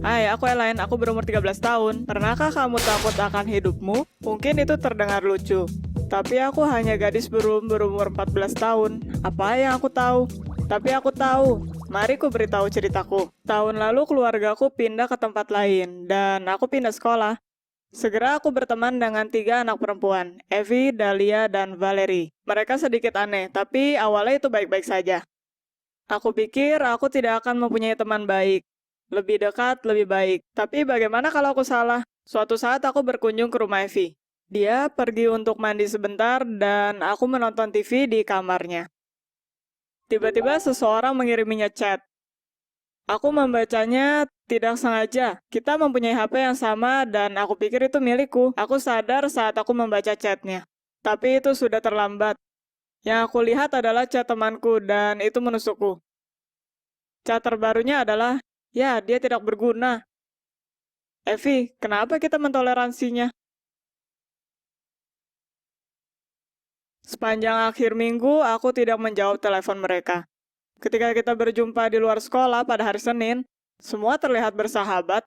Hai, aku Elaine, aku berumur 13 tahun. Pernahkah kamu takut akan hidupmu? Mungkin itu terdengar lucu. Tapi aku hanya gadis berumur 14 tahun. Apa yang aku tahu? Tapi aku tahu. Mari ku beritahu ceritaku. Tahun lalu keluargaku pindah ke tempat lain, dan aku pindah sekolah. Segera aku berteman dengan 3 anak perempuan, Evie, Dahlia, dan Valerie. Mereka sedikit aneh, tapi awalnya itu baik-baik saja. Aku pikir aku tidak akan mempunyai teman baik. Lebih dekat, lebih baik. Tapi bagaimana kalau aku salah? Suatu saat aku berkunjung ke rumah Evie. Dia pergi untuk mandi sebentar dan aku menonton TV di kamarnya. Tiba-tiba seseorang mengiriminya chat. Aku membacanya tidak sengaja. Kita mempunyai HP yang sama dan aku pikir itu milikku. Aku sadar saat aku membaca chatnya. Tapi itu sudah terlambat. Yang aku lihat adalah chat temanku dan itu menusukku. Chat terbarunya adalah, ya, dia tidak berguna. Evie, kenapa kita mentoleransinya? Sepanjang akhir minggu, aku tidak menjawab telepon mereka. Ketika kita berjumpa di luar sekolah pada hari Senin, semua terlihat bersahabat.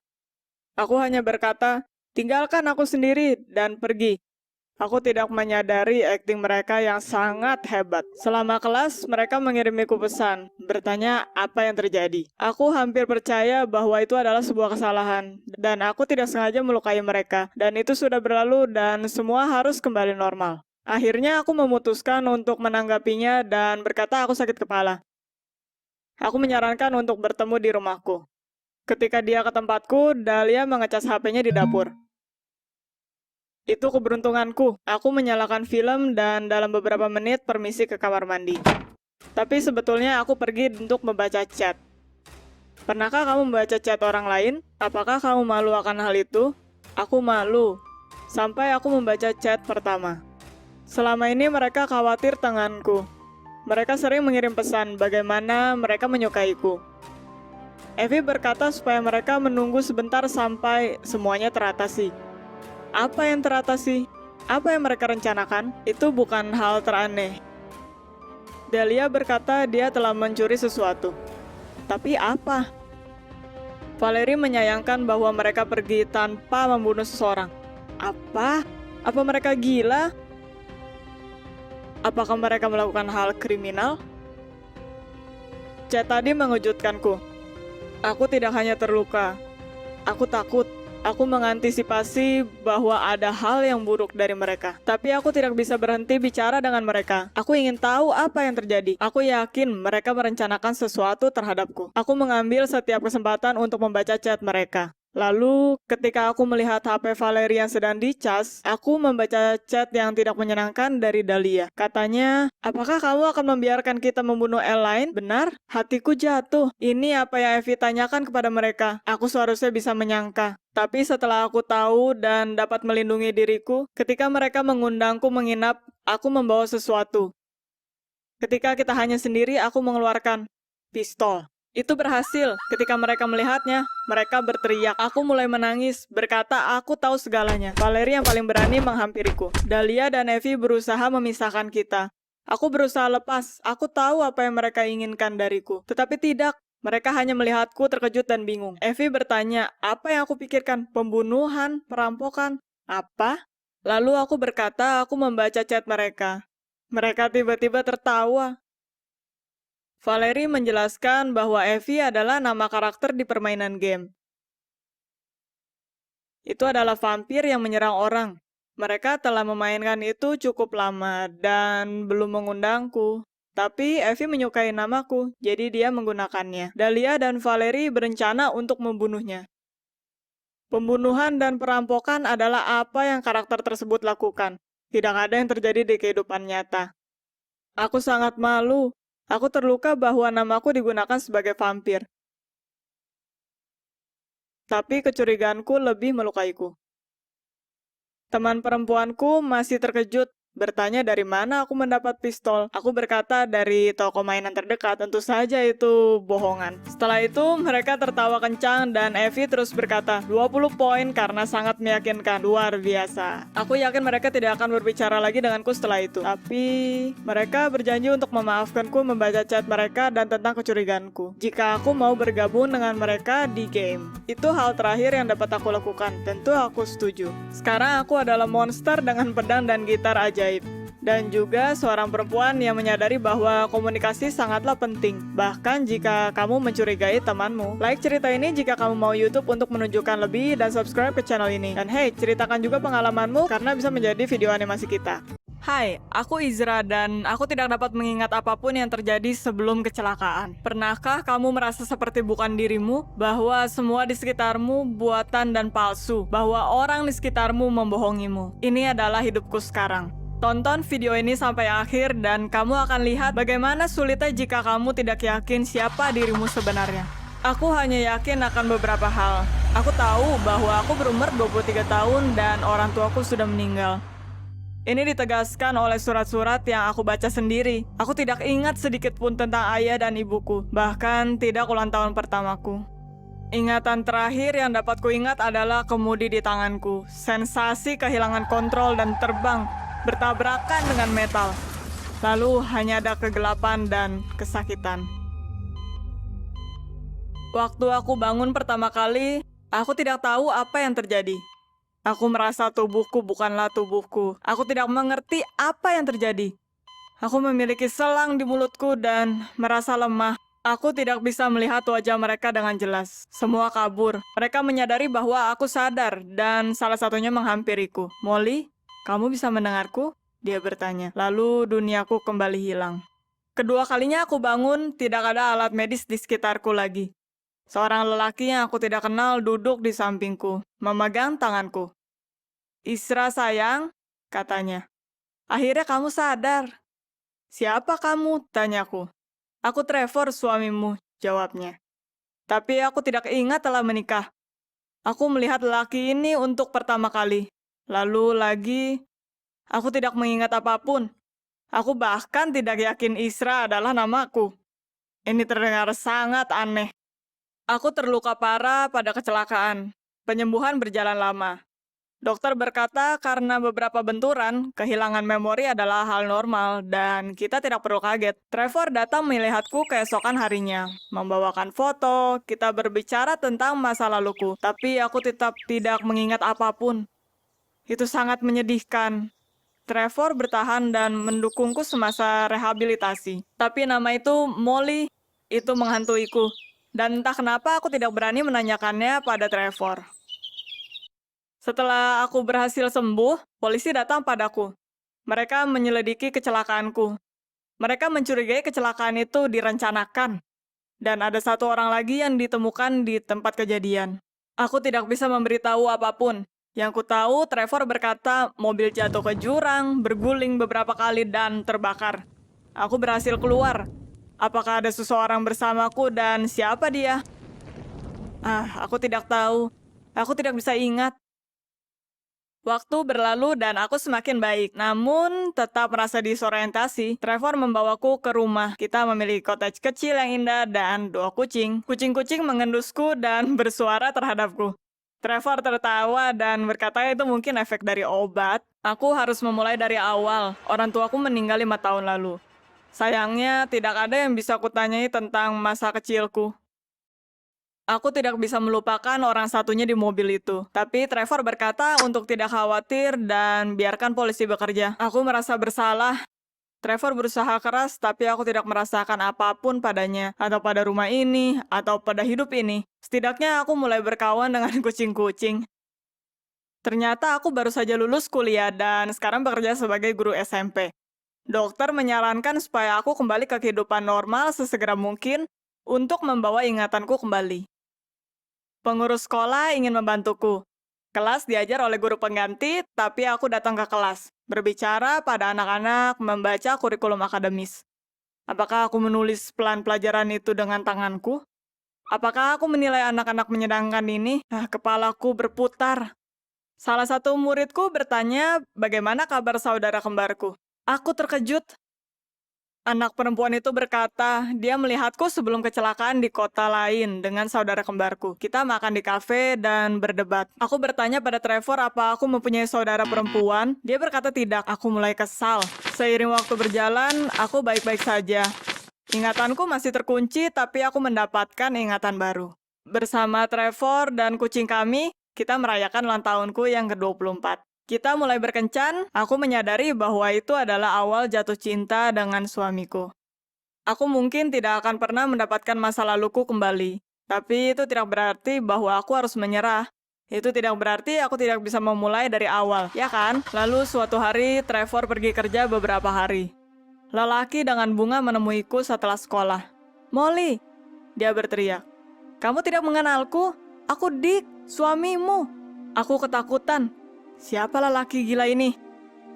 Aku hanya berkata, tinggalkan aku sendiri dan pergi. Aku tidak menyadari akting mereka yang sangat hebat. Selama kelas, mereka mengirimiku pesan, bertanya apa yang terjadi. Aku hampir percaya bahwa itu adalah sebuah kesalahan, dan aku tidak sengaja melukai mereka, dan itu sudah berlalu dan semua harus kembali normal. Akhirnya aku memutuskan untuk menanggapinya dan berkata aku sakit kepala. Aku menyarankan untuk bertemu di rumahku. Ketika dia ke tempatku, Dahlia mengecas HP-nya di dapur. Itu keberuntunganku. Aku menyalakan film dan dalam beberapa menit permisi ke kamar mandi. Tapi sebetulnya aku pergi untuk membaca chat. Pernahkah kamu membaca chat orang lain? Apakah kamu malu akan hal itu? Aku malu. Sampai aku membaca chat pertama. Selama ini mereka khawatir tanganku. Mereka sering mengirim pesan bagaimana mereka menyukaiku. Evie berkata supaya mereka menunggu sebentar sampai semuanya teratasi. Apa yang teratasi? Apa yang mereka rencanakan? Itu bukan hal teraneh. Dahlia berkata dia telah mencuri sesuatu. Tapi apa? Valerie menyayangkan bahwa mereka pergi tanpa membunuh seseorang. Apa? Apa mereka gila? Apakah mereka melakukan hal kriminal? Chat tadi mengejutkanku. Aku tidak hanya terluka. Aku takut. Aku mengantisipasi bahwa ada hal yang buruk dari mereka. Tapi aku tidak bisa berhenti bicara dengan mereka. Aku ingin tahu apa yang terjadi. Aku yakin mereka merencanakan sesuatu terhadapku. Aku mengambil setiap kesempatan untuk membaca chat mereka. Lalu, ketika aku melihat HP Valerie yang sedang dicas, aku membaca chat yang tidak menyenangkan dari Dahlia. Katanya, apakah kamu akan membiarkan kita membunuh Elaine? Benar? Hatiku jatuh. Ini apa yang Evie tanyakan kepada mereka. Aku seharusnya bisa menyangka. Tapi setelah aku tahu dan dapat melindungi diriku, ketika mereka mengundangku menginap, aku membawa sesuatu. Ketika kita hanya sendiri, aku mengeluarkan pistol. Itu berhasil. Ketika mereka melihatnya, mereka berteriak. Aku mulai menangis, berkata aku tahu segalanya. Valerie yang paling berani menghampiriku. Dahlia dan Evie berusaha memisahkan kita. Aku berusaha lepas. Aku tahu apa yang mereka inginkan dariku. Tetapi tidak. Mereka hanya melihatku terkejut dan bingung. Evie bertanya, apa yang aku pikirkan? Pembunuhan? Perampokan? Apa? Lalu aku berkata aku membaca chat mereka. Mereka tiba-tiba tertawa. Valerie menjelaskan bahwa Evie adalah nama karakter di permainan game. Itu adalah vampir yang menyerang orang. Mereka telah memainkan itu cukup lama dan belum mengundangku. Tapi Evie menyukai namaku, jadi dia menggunakannya. Dahlia dan Valerie berencana untuk membunuhnya. Pembunuhan dan perampokan adalah apa yang karakter tersebut lakukan. Tidak ada yang terjadi di kehidupan nyata. Aku sangat malu. Aku terluka bahwa namaku digunakan sebagai vampir. Tapi kecurigaanku lebih melukaiku. Teman perempuanku masih terkejut. Bertanya dari mana aku mendapat pistol. Aku berkata dari toko mainan terdekat, tentu saja itu bohongan. Setelah itu mereka tertawa kencang dan Evie terus berkata, 20 poin karena sangat meyakinkan, luar biasa. Aku yakin mereka tidak akan berbicara lagi denganku setelah itu. Tapi mereka berjanji untuk memaafkanku membaca chat mereka dan tentang kecurigaanku. Jika aku mau bergabung dengan mereka di game. Itu hal terakhir yang dapat aku lakukan. Tentu aku setuju. Sekarang aku adalah monster dengan pedang dan gitar ajaib. Dan juga seorang perempuan yang menyadari bahwa komunikasi sangatlah penting. Bahkan jika kamu mencurigai temanmu. Like cerita ini jika kamu mau YouTube untuk menunjukkan lebih dan subscribe ke channel ini. Dan hey, ceritakan juga pengalamanmu karena bisa menjadi video animasi kita. Hai, aku Izra dan aku tidak dapat mengingat apapun yang terjadi sebelum kecelakaan. Pernahkah kamu merasa seperti bukan dirimu? Bahwa semua di sekitarmu buatan dan palsu? Bahwa orang di sekitarmu membohongimu? Ini adalah hidupku sekarang. Tonton video ini sampai akhir dan kamu akan lihat bagaimana sulitnya jika kamu tidak yakin siapa dirimu sebenarnya. Aku hanya yakin akan beberapa hal. Aku tahu bahwa aku berumur 23 tahun dan orang tuaku sudah meninggal. Ini ditegaskan oleh surat-surat yang aku baca sendiri. Aku tidak ingat sedikit pun tentang ayah dan ibuku, bahkan tidak ulang tahun pertamaku. Ingatan terakhir yang dapat kuingat adalah kemudi di tanganku. Sensasi kehilangan kontrol dan terbang, bertabrakan dengan metal. Lalu hanya ada kegelapan dan kesakitan. Waktu aku bangun pertama kali, aku tidak tahu apa yang terjadi. Aku merasa tubuhku bukanlah tubuhku. Aku tidak mengerti apa yang terjadi. Aku memiliki selang di mulutku dan merasa lemah. Aku tidak bisa melihat wajah mereka dengan jelas. Semua kabur. Mereka menyadari bahwa aku sadar dan salah satunya menghampiriku. Molly, kamu bisa mendengarku? Dia bertanya. Lalu duniaku kembali hilang. Kedua kalinya aku bangun, tidak ada alat medis di sekitarku lagi. Seorang lelaki yang aku tidak kenal duduk di sampingku, memegang tanganku. Isra sayang, katanya. Akhirnya kamu sadar. Siapa kamu? Tanyaku. Aku Trevor, suamimu, jawabnya. Tapi aku tidak ingat telah menikah. Aku melihat lelaki ini untuk pertama kali. Lalu lagi, aku tidak mengingat apapun. Aku bahkan tidak yakin Isra adalah namaku. Ini terdengar sangat aneh. Aku terluka parah pada kecelakaan. Penyembuhan berjalan lama. Dokter berkata karena beberapa benturan, kehilangan memori adalah hal normal dan kita tidak perlu kaget. Trevor datang melihatku keesokan harinya, membawakan foto, kita berbicara tentang masa laluku, tapi aku tetap tidak mengingat apapun. Itu sangat menyedihkan. Trevor bertahan dan mendukungku semasa rehabilitasi. Tapi nama itu Molly, itu menghantuiku. Dan entah kenapa aku tidak berani menanyakannya pada Trevor. Setelah aku berhasil sembuh, polisi datang padaku. Mereka menyelidiki kecelakaanku. Mereka mencurigai kecelakaan itu direncanakan. Dan ada satu orang lagi yang ditemukan di tempat kejadian. Aku tidak bisa memberitahu apapun. Yang ku tahu, Trevor berkata mobil jatuh ke jurang, berguling beberapa kali dan terbakar. Aku berhasil keluar. Apakah ada seseorang bersamaku dan siapa dia? Aku tidak tahu. Aku tidak bisa ingat. Waktu berlalu dan aku semakin baik. Namun, tetap merasa disorientasi. Trevor membawaku ke rumah. Kita memiliki cottage kecil yang indah dan 2 kucing. Kucing-kucing mengendusku dan bersuara terhadapku. Trevor tertawa dan berkata itu mungkin efek dari obat. Aku harus memulai dari awal. Orang tuaku meninggal 5 tahun lalu. Sayangnya, tidak ada yang bisa kutanyai tentang masa kecilku. Aku tidak bisa melupakan orang satunya di mobil itu. Tapi Trevor berkata untuk tidak khawatir dan biarkan polisi bekerja. Aku merasa bersalah. Trevor berusaha keras, tapi aku tidak merasakan apapun padanya, atau pada rumah ini, atau pada hidup ini. Setidaknya aku mulai berkawan dengan kucing-kucing. Ternyata aku baru saja lulus kuliah dan sekarang bekerja sebagai guru SMP. Dokter menyarankan supaya aku kembali ke kehidupan normal sesegera mungkin untuk membawa ingatanku kembali. Pengurus sekolah ingin membantuku. Kelas diajar oleh guru pengganti, tapi aku datang ke kelas, berbicara pada anak-anak, membaca kurikulum akademis. Apakah aku menulis plan pelajaran itu dengan tanganku? Apakah aku menilai anak-anak menyenangkan ini? Kepalaku berputar. Salah satu muridku bertanya bagaimana kabar saudara kembarku. Aku terkejut. Anak perempuan itu berkata, dia melihatku sebelum kecelakaan di kota lain dengan saudara kembarku. Kita makan di kafe dan berdebat. Aku bertanya pada Trevor apa aku mempunyai saudara perempuan. Dia berkata tidak. Aku mulai kesal. Seiring waktu berjalan, aku baik-baik saja. Ingatanku masih terkunci, tapi aku mendapatkan ingatan baru. Bersama Trevor dan kucing kami, kita merayakan ulang tahunku yang ke-24. Kita mulai berkencan, aku menyadari bahwa itu adalah awal jatuh cinta dengan suamiku. Aku mungkin tidak akan pernah mendapatkan masa laluku kembali, tapi itu tidak berarti bahwa aku harus menyerah. Itu tidak berarti aku tidak bisa memulai dari awal, ya kan? Lalu suatu hari, Trevor pergi kerja beberapa hari. Lelaki dengan bunga menemuiku setelah sekolah. "Molly," dia berteriak. "Kamu tidak mengenalku? Aku Dick, suamimu." Aku ketakutan. Siapa lelaki gila ini?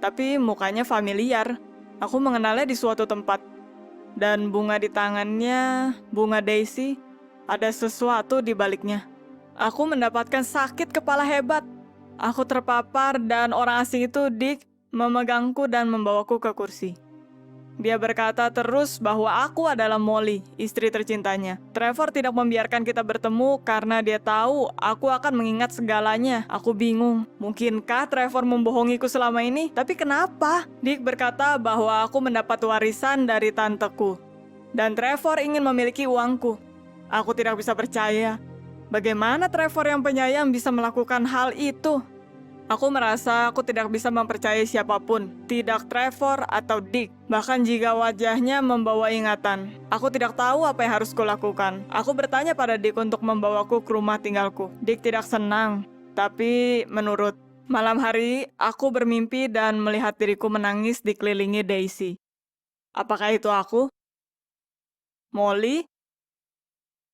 Tapi mukanya familiar. Aku mengenalnya di suatu tempat. Dan bunga di tangannya, bunga daisy, ada sesuatu di baliknya. Aku mendapatkan sakit kepala hebat. Aku terpapar dan orang asing itu, Dick, memegangku dan membawaku ke kursi. Dia berkata terus bahwa aku adalah Molly, istri tercintanya. Trevor tidak membiarkan kita bertemu karena dia tahu aku akan mengingat segalanya. Aku bingung. Mungkinkah Trevor membohongiku selama ini? Tapi kenapa? Dick berkata bahwa aku mendapat warisan dari tanteku. Dan Trevor ingin memiliki uangku. Aku tidak bisa percaya. Bagaimana Trevor yang penyayang bisa melakukan hal itu? Aku merasa aku tidak bisa mempercayai siapapun, tidak Trevor atau Dick. Bahkan jika wajahnya membawa ingatan, aku tidak tahu apa yang harus kulakukan. Aku bertanya pada Dick untuk membawaku ke rumah tinggalku. Dick tidak senang, tapi menurut. Malam hari, aku bermimpi dan melihat diriku menangis dikelilingi Daisy. Apakah itu aku? Molly?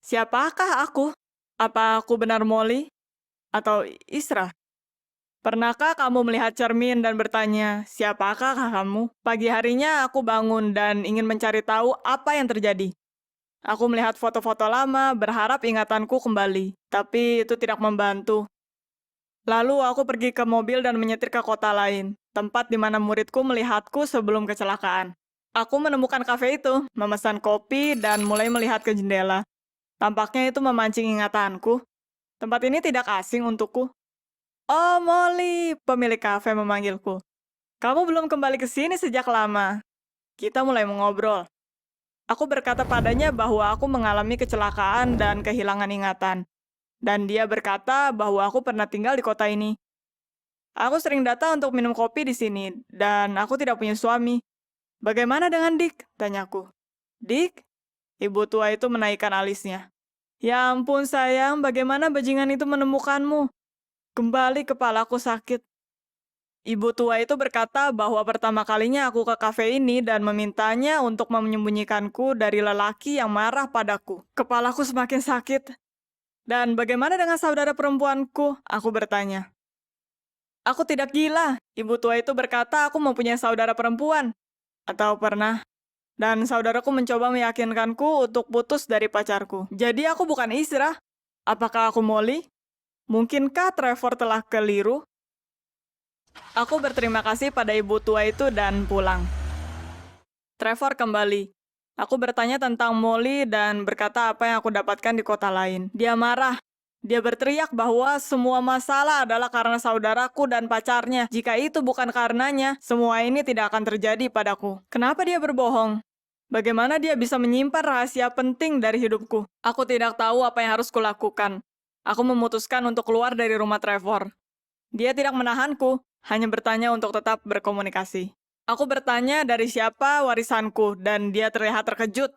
Siapakah aku? Apa aku benar Molly? Atau Isra? Pernahkah kamu melihat cermin dan bertanya, siapakah kamu? Pagi harinya aku bangun dan ingin mencari tahu apa yang terjadi. Aku melihat foto-foto lama, berharap ingatanku kembali. Tapi itu tidak membantu. Lalu aku pergi ke mobil dan menyetir ke kota lain, tempat di mana muridku melihatku sebelum kecelakaan. Aku menemukan kafe itu, memesan kopi, dan mulai melihat ke jendela. Tampaknya itu memancing ingatanku. Tempat ini tidak asing untukku. "Oh, Molly," pemilik kafe memanggilku. "Kamu belum kembali ke sini sejak lama." Kita mulai mengobrol. Aku berkata padanya bahwa aku mengalami kecelakaan dan kehilangan ingatan. Dan dia berkata bahwa aku pernah tinggal di kota ini. Aku sering datang untuk minum kopi di sini, dan aku tidak punya suami. "Bagaimana dengan Dick?" tanyaku. "Dick?" Ibu tua itu menaikkan alisnya. "Ya ampun sayang, bagaimana bajingan itu menemukanmu?" Kembali kepalaku sakit. Ibu tua itu berkata bahwa pertama kalinya aku ke kafe ini dan memintanya untuk menyembunyikanku dari lelaki yang marah padaku. Kepalaku semakin sakit. "Dan bagaimana dengan saudara perempuanku?" aku bertanya. "Aku tidak gila." Ibu tua itu berkata aku mempunyai saudara perempuan. Atau pernah. Dan saudaraku mencoba meyakinkanku untuk putus dari pacarku. Jadi aku bukan Isra. Apakah aku Molly? Mungkinkah Trevor telah keliru? Aku berterima kasih pada ibu tua itu dan pulang. Trevor kembali. Aku bertanya tentang Molly dan berkata apa yang aku dapatkan di kota lain. Dia marah. Dia berteriak bahwa semua masalah adalah karena saudaraku dan pacarnya. Jika itu bukan karenanya, semua ini tidak akan terjadi padaku. Kenapa dia berbohong? Bagaimana dia bisa menyimpan rahasia penting dari hidupku? Aku tidak tahu apa yang harus kulakukan. Aku memutuskan untuk keluar dari rumah Trevor. Dia tidak menahanku, hanya bertanya untuk tetap berkomunikasi. Aku bertanya dari siapa warisanku, dan dia terlihat terkejut.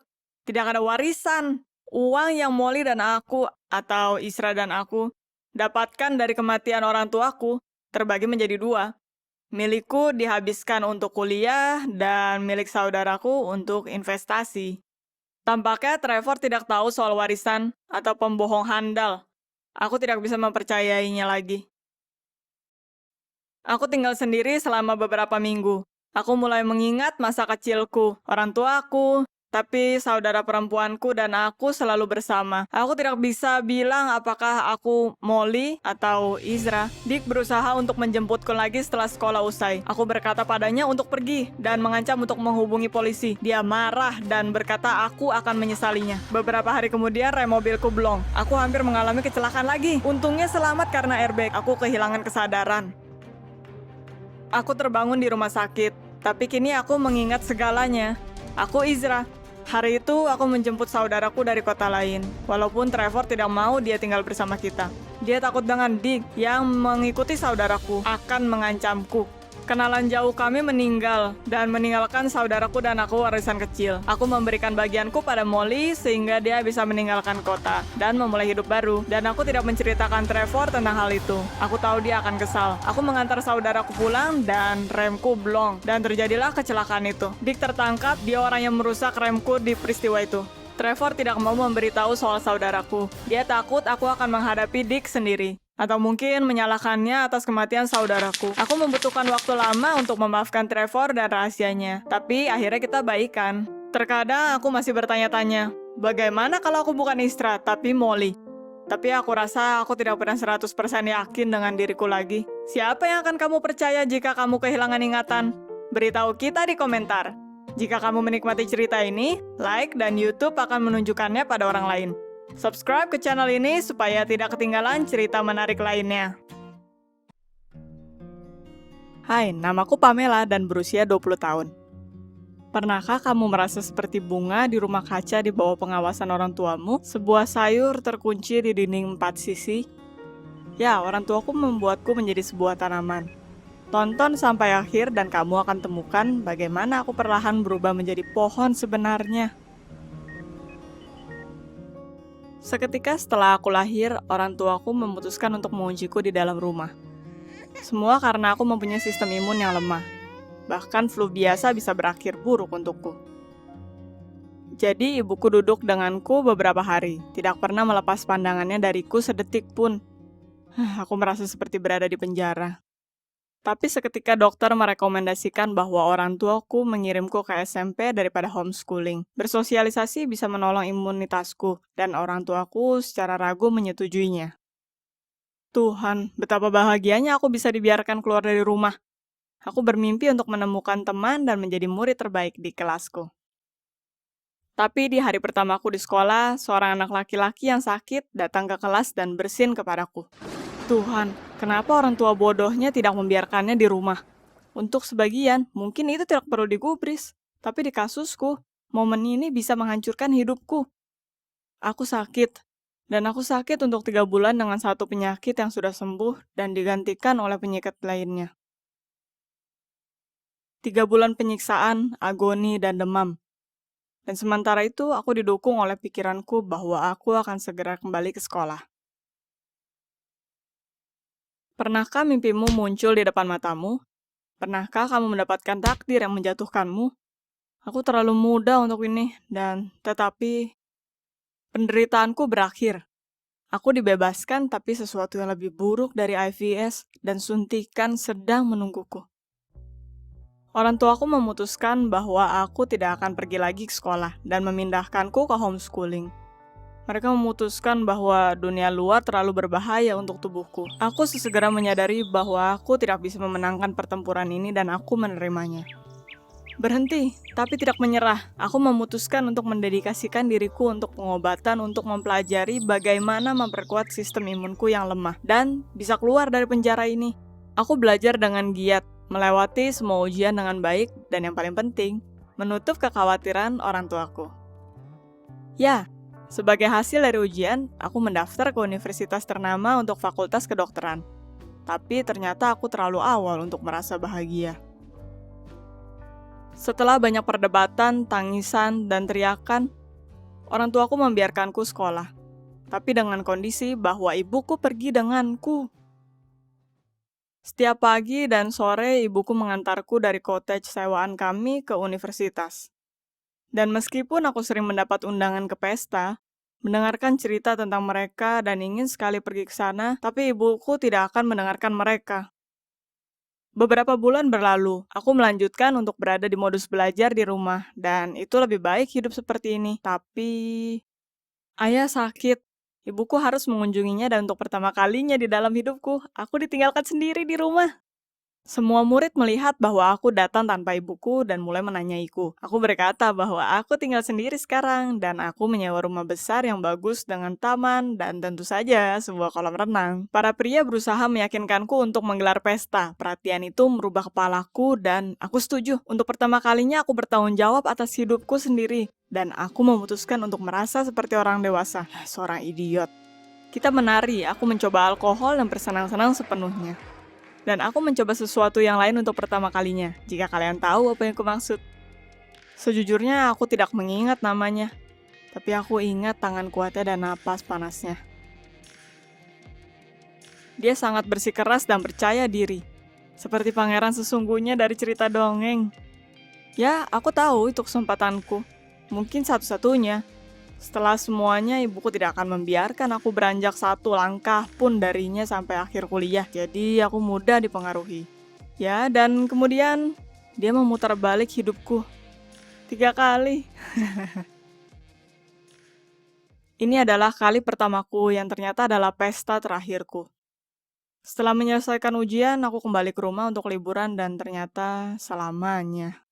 Tidak ada warisan. Uang yang Molly dan aku, atau Isra dan aku, dapatkan dari kematian orang tuaku, terbagi menjadi dua. Milikku dihabiskan untuk kuliah, dan milik saudaraku untuk investasi. Tampaknya Trevor tidak tahu soal warisan atau pembohong handal. Aku tidak bisa mempercayainya lagi. Aku tinggal sendiri selama beberapa minggu. Aku mulai mengingat masa kecilku, orang tuaku, Tapi saudara perempuanku dan aku selalu bersama. Aku tidak bisa bilang apakah aku Molly atau Izra. Dick berusaha untuk menjemputku lagi setelah sekolah usai. Aku berkata padanya untuk pergi dan mengancam untuk menghubungi polisi. Dia marah dan berkata aku akan menyesalinya. Beberapa hari kemudian rem mobilku blong. Aku hampir mengalami kecelakaan lagi. Untungnya selamat karena airbag. Aku kehilangan kesadaran. Aku terbangun di rumah sakit. Tapi kini aku mengingat segalanya. Aku Izra. Hari itu aku menjemput saudaraku dari kota lain. Walaupun Trevor tidak mau dia tinggal bersama kita. Dia takut dengan Dick yang mengikuti saudaraku akan mengancamku. Kenalan jauh kami meninggal dan meninggalkan saudaraku dan aku warisan kecil. Aku memberikan bagianku pada Molly sehingga dia bisa meninggalkan kota dan memulai hidup baru. Dan aku tidak menceritakan Trevor tentang hal itu. Aku tahu dia akan kesal. Aku mengantar saudaraku pulang dan remku blong. Dan terjadilah kecelakaan itu. Dick tertangkap, dia orang yang merusak remku di peristiwa itu. Trevor tidak mau memberitahu soal saudaraku. Dia takut aku akan menghadapi Dick sendiri. Atau mungkin menyalahkannya atas kematian saudaraku. Aku membutuhkan waktu lama untuk memaafkan Trevor dan rahasianya. Tapi akhirnya kita baikan. Terkadang aku masih bertanya-tanya, bagaimana kalau aku bukan Istra, tapi Molly? Tapi aku rasa aku tidak pernah 100% yakin dengan diriku lagi. Siapa yang akan kamu percaya jika kamu kehilangan ingatan? Beritahu kita di komentar. Jika kamu menikmati cerita ini, like dan YouTube akan menunjukkannya pada orang lain. Subscribe ke channel ini supaya tidak ketinggalan cerita menarik lainnya. Hai, namaku Pamela dan berusia 20 tahun. Pernahkah kamu merasa seperti bunga di rumah kaca di bawah pengawasan orang tuamu? Sebuah sayur terkunci di dinding 4 sisi? Ya, orang tuaku membuatku menjadi sebuah tanaman. Tonton sampai akhir dan kamu akan temukan bagaimana aku perlahan berubah menjadi pohon sebenarnya. Seketika setelah aku lahir, orang tuaku memutuskan untuk mengunciku di dalam rumah. Semua karena aku mempunyai sistem imun yang lemah. Bahkan flu biasa bisa berakhir buruk untukku. Jadi ibuku duduk denganku beberapa hari, tidak pernah melepas pandangannya dariku sedetik pun. Aku merasa seperti berada di penjara. Tapi seketika dokter merekomendasikan bahwa orang tuaku mengirimku ke SMP daripada homeschooling. Bersosialisasi bisa menolong imunitasku, dan orang tuaku secara ragu menyetujuinya. Tuhan, betapa bahagianya aku bisa dibiarkan keluar dari rumah. Aku bermimpi untuk menemukan teman dan menjadi murid terbaik di kelasku. Tapi di hari pertamaku di sekolah, seorang anak laki-laki yang sakit datang ke kelas dan bersin kepadaku. Tuhan, kenapa orang tua bodohnya tidak membiarkannya di rumah? Untuk sebagian, mungkin itu tidak perlu digubris. Tapi di kasusku, momen ini bisa menghancurkan hidupku. Aku sakit, dan aku sakit untuk 3 bulan dengan satu penyakit yang sudah sembuh dan digantikan oleh penyakit lainnya. 3 bulan penyiksaan, agoni, dan demam. Dan sementara itu, aku didukung oleh pikiranku bahwa aku akan segera kembali ke sekolah. Pernahkah mimpimu muncul di depan matamu? Pernahkah kamu mendapatkan takdir yang menjatuhkanmu? Aku terlalu muda untuk ini, dan tetapi penderitaanku berakhir. Aku dibebaskan, tapi sesuatu yang lebih buruk dari IVS dan suntikan sedang menungguku. Orang tuaku memutuskan bahwa aku tidak akan pergi lagi ke sekolah dan memindahkanku ke homeschooling. Mereka memutuskan bahwa dunia luar terlalu berbahaya untuk tubuhku. Aku sesegera menyadari bahwa aku tidak bisa memenangkan pertempuran ini dan aku menerimanya. Berhenti, tapi tidak menyerah. Aku memutuskan untuk mendedikasikan diriku untuk pengobatan untuk mempelajari bagaimana memperkuat sistem imunku yang lemah dan bisa keluar dari penjara ini. Aku belajar dengan giat, melewati semua ujian dengan baik, dan yang paling penting, menutup kekhawatiran orang tuaku. Ya, sebagai hasil dari ujian, aku mendaftar ke universitas ternama untuk fakultas kedokteran. Tapi ternyata aku terlalu awal untuk merasa bahagia. Setelah banyak perdebatan, tangisan, dan teriakan, orang tuaku membiarkanku sekolah. Tapi dengan kondisi bahwa ibuku pergi denganku. Setiap pagi dan sore ibuku mengantarku dari cottage sewaan kami ke universitas. Dan meskipun aku sering mendapat undangan ke pesta, mendengarkan cerita tentang mereka dan ingin sekali pergi ke sana, tapi ibuku tidak akan mendengarkan mereka. Beberapa bulan berlalu, aku melanjutkan untuk berada di modus belajar di rumah, dan itu lebih baik hidup seperti ini. Tapi, ayah sakit. Ibuku harus mengunjunginya dan untuk pertama kalinya di dalam hidupku, aku ditinggalkan sendiri di rumah. Semua murid melihat bahwa aku datang tanpa ibuku dan mulai menanyaiku. Aku berkata bahwa aku tinggal sendiri sekarang dan aku menyewa rumah besar yang bagus dengan taman dan tentu saja sebuah kolam renang. Para pria berusaha meyakinkanku untuk menggelar pesta. Perhatian itu merubah kepalaku dan aku setuju. Untuk pertama kalinya aku bertanggung jawab atas hidupku sendiri dan aku memutuskan untuk merasa seperti orang dewasa. Seorang idiot. Kita menari, aku mencoba alkohol dan bersenang-senang sepenuhnya. Dan aku mencoba sesuatu yang lain untuk pertama kalinya, jika kalian tahu apa yang kumaksud. Sejujurnya aku tidak mengingat namanya, tapi aku ingat tangan kuatnya dan napas panasnya. Dia sangat bersikeras dan percaya diri, seperti pangeran sesungguhnya dari cerita dongeng. Ya, aku tahu itu kesempatanku, mungkin satu-satunya. Setelah semuanya, ibuku tidak akan membiarkan aku beranjak satu langkah pun darinya sampai akhir kuliah. Jadi aku mudah dipengaruhi. Ya, dan kemudian dia memutar balik hidupku 3 kali. Ini adalah kali pertamaku yang ternyata adalah pesta terakhirku. Setelah menyelesaikan ujian, aku kembali ke rumah untuk liburan dan ternyata selamanya.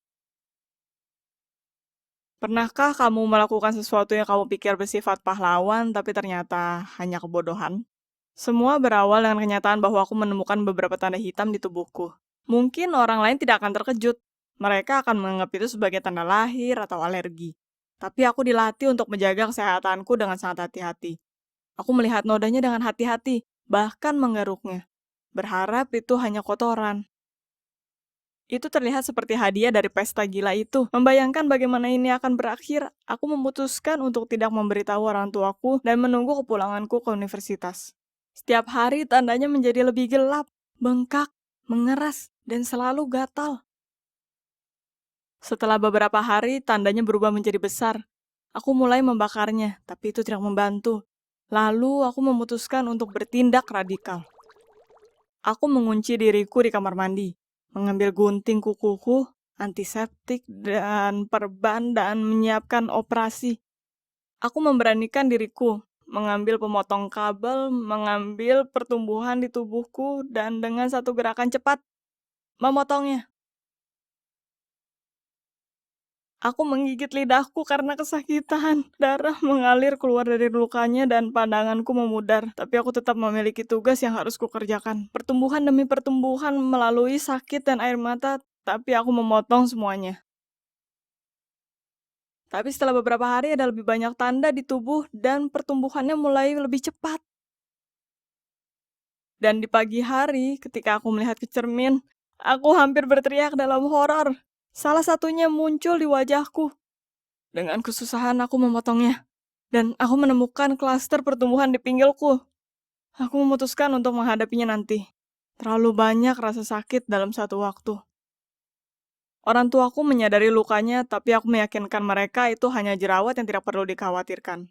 Pernahkah kamu melakukan sesuatu yang kamu pikir bersifat pahlawan tapi ternyata hanya kebodohan? Semua berawal dengan kenyataan bahwa aku menemukan beberapa tanda hitam di tubuhku. Mungkin orang lain tidak akan terkejut. Mereka akan menganggap itu sebagai tanda lahir atau alergi. Tapi aku dilatih untuk menjaga kesehatanku dengan sangat hati-hati. Aku melihat nodanya dengan hati-hati, bahkan menggaruknya. Berharap itu hanya kotoran. Itu terlihat seperti hadiah dari pesta gila itu. Membayangkan bagaimana ini akan berakhir, aku memutuskan untuk tidak memberitahu orang tuaku dan menunggu kepulanganku ke universitas. Setiap hari tandanya menjadi lebih gelap, bengkak, mengeras, dan selalu gatal. Setelah beberapa hari, tandanya berubah menjadi besar. Aku mulai membakarnya, tapi itu tidak membantu. Lalu aku memutuskan untuk bertindak radikal. Aku mengunci diriku di kamar mandi, mengambil gunting kukuku, antiseptik, dan perban dan menyiapkan operasi. Aku memberanikan diriku, mengambil pemotong kabel, mengambil pertumbuhan di tubuhku, dan dengan satu gerakan cepat, memotongnya. Aku menggigit lidahku karena kesakitan. Darah mengalir keluar dari lukanya dan pandanganku memudar. Tapi aku tetap memiliki tugas yang harus kukerjakan. Pertumbuhan demi pertumbuhan melalui sakit dan air mata, tapi aku memotong semuanya. Tapi setelah beberapa hari ada lebih banyak tanda di tubuh dan pertumbuhannya mulai lebih cepat. Dan di pagi hari, ketika aku melihat ke cermin, aku hampir berteriak dalam horor. Salah satunya muncul di wajahku. Dengan kesusahan aku memotongnya, dan aku menemukan klaster pertumbuhan di pinggulku. Aku memutuskan untuk menghadapinya nanti. Terlalu banyak rasa sakit dalam satu waktu. Orang tuaku menyadari lukanya, tapi aku meyakinkan mereka itu hanya jerawat yang tidak perlu dikhawatirkan.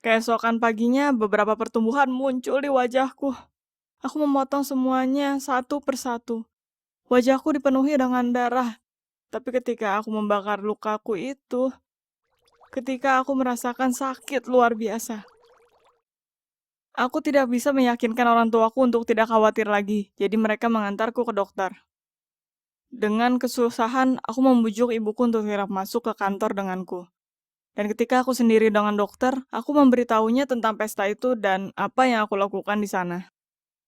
Keesokan paginya, beberapa pertumbuhan muncul di wajahku. Aku memotong semuanya satu persatu. Wajahku dipenuhi dengan darah. Tapi ketika aku membakar lukaku itu, ketika aku merasakan sakit luar biasa, aku tidak bisa meyakinkan orang tuaku untuk tidak khawatir lagi, jadi mereka mengantarku ke dokter. Dengan kesusahan, aku membujuk ibuku untuk tidak masuk ke kantor denganku. Dan ketika aku sendiri dengan dokter, aku memberitahunya tentang pesta itu dan apa yang aku lakukan di sana.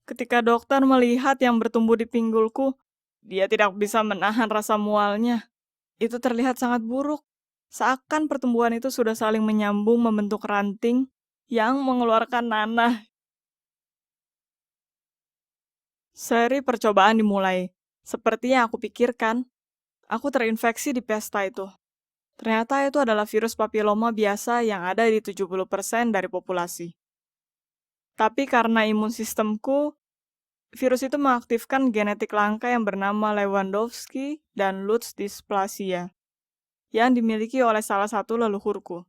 Ketika dokter melihat yang bertumbuh di pinggulku, dia tidak bisa menahan rasa mualnya. Itu terlihat sangat buruk. Seakan pertumbuhan itu sudah saling menyambung membentuk ranting yang mengeluarkan nanah. Seri percobaan dimulai. Seperti yang aku pikirkan, aku terinfeksi di pesta itu. Ternyata itu adalah virus papiloma biasa yang ada di 70% dari populasi. Tapi karena imun sistemku, virus itu mengaktifkan genetik langka yang bernama Lewandowski dan Lutz dysplasia, yang dimiliki oleh salah satu leluhurku.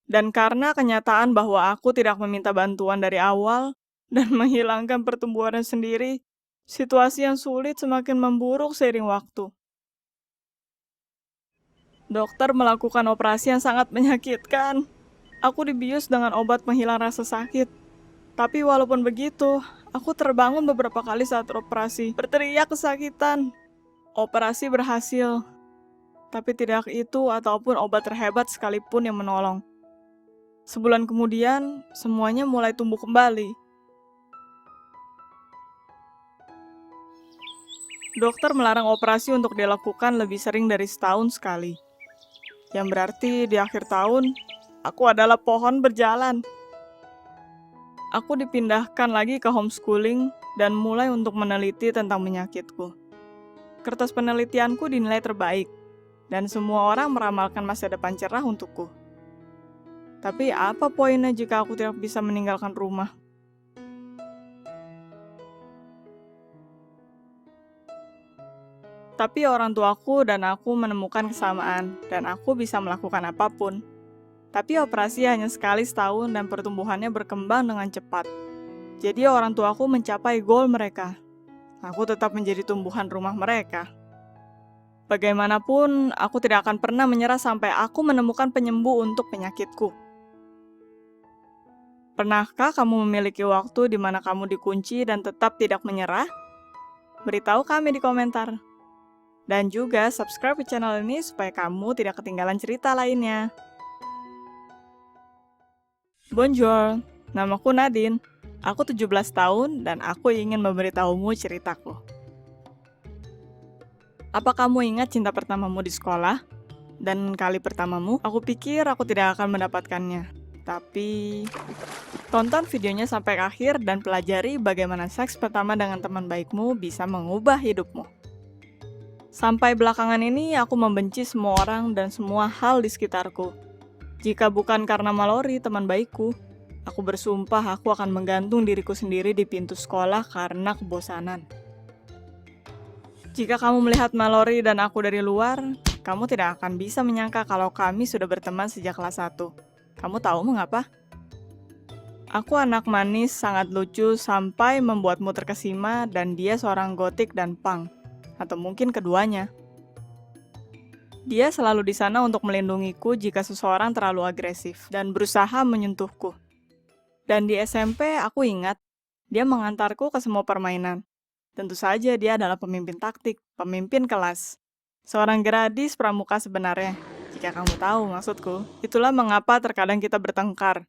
Dan karena kenyataan bahwa aku tidak meminta bantuan dari awal, dan menghilangkan pertumbuhannya sendiri, situasi yang sulit semakin memburuk seiring waktu. Dokter melakukan operasi yang sangat menyakitkan. Aku dibius dengan obat penghilang rasa sakit. Tapi walaupun begitu, aku terbangun beberapa kali saat operasi, berteriak kesakitan. Operasi berhasil, tapi tidak itu ataupun obat terhebat sekalipun yang menolong. Sebulan kemudian, semuanya mulai tumbuh kembali. Dokter melarang operasi untuk dilakukan lebih sering dari setahun sekali. Yang berarti di akhir tahun, aku adalah pohon berjalan. Aku dipindahkan lagi ke homeschooling dan mulai untuk meneliti tentang penyakitku. Kertas penelitianku dinilai terbaik, dan semua orang meramalkan masa depan cerah untukku. Tapi apa poinnya jika aku tidak bisa meninggalkan rumah? Tapi orang tuaku dan aku menemukan kesamaan, dan aku bisa melakukan apapun. Tapi operasi hanya sekali setahun dan pertumbuhannya berkembang dengan cepat. Jadi orang tuaku mencapai goal mereka. Aku tetap menjadi tumbuhan rumah mereka. Bagaimanapun, aku tidak akan pernah menyerah sampai aku menemukan penyembuh untuk penyakitku. Pernahkah kamu memiliki waktu di mana kamu dikunci dan tetap tidak menyerah? Beritahu kami di komentar. Dan juga subscribe ke channel ini supaya kamu tidak ketinggalan cerita lainnya. Bonjour, namaku Nadine. Aku 17 tahun dan aku ingin memberitahumu ceritaku. Apa kamu ingat cinta pertamamu di sekolah? Dan kali pertamamu, aku pikir aku tidak akan mendapatkannya. Tapi, tonton videonya sampai akhir dan pelajari bagaimana seks pertama dengan teman baikmu bisa mengubah hidupmu. Sampai belakangan ini, aku membenci semua orang dan semua hal di sekitarku. Jika bukan karena Mallory, teman baikku, aku bersumpah aku akan menggantung diriku sendiri di pintu sekolah karena kebosanan. Jika kamu melihat Mallory dan aku dari luar, kamu tidak akan bisa menyangka kalau kami sudah berteman sejak kelas 1. Kamu tahu mengapa? Aku anak manis, sangat lucu, sampai membuatmu terkesima dan dia seorang gotik dan punk. Atau mungkin keduanya. Dia selalu di sana untuk melindungiku jika seseorang terlalu agresif dan berusaha menyentuhku. Dan di SMP, aku ingat, dia mengantarku ke semua permainan. Tentu saja dia adalah pemimpin taktik, pemimpin kelas. Seorang gadis pramuka sebenarnya, jika kamu tahu maksudku. Itulah mengapa terkadang kita bertengkar.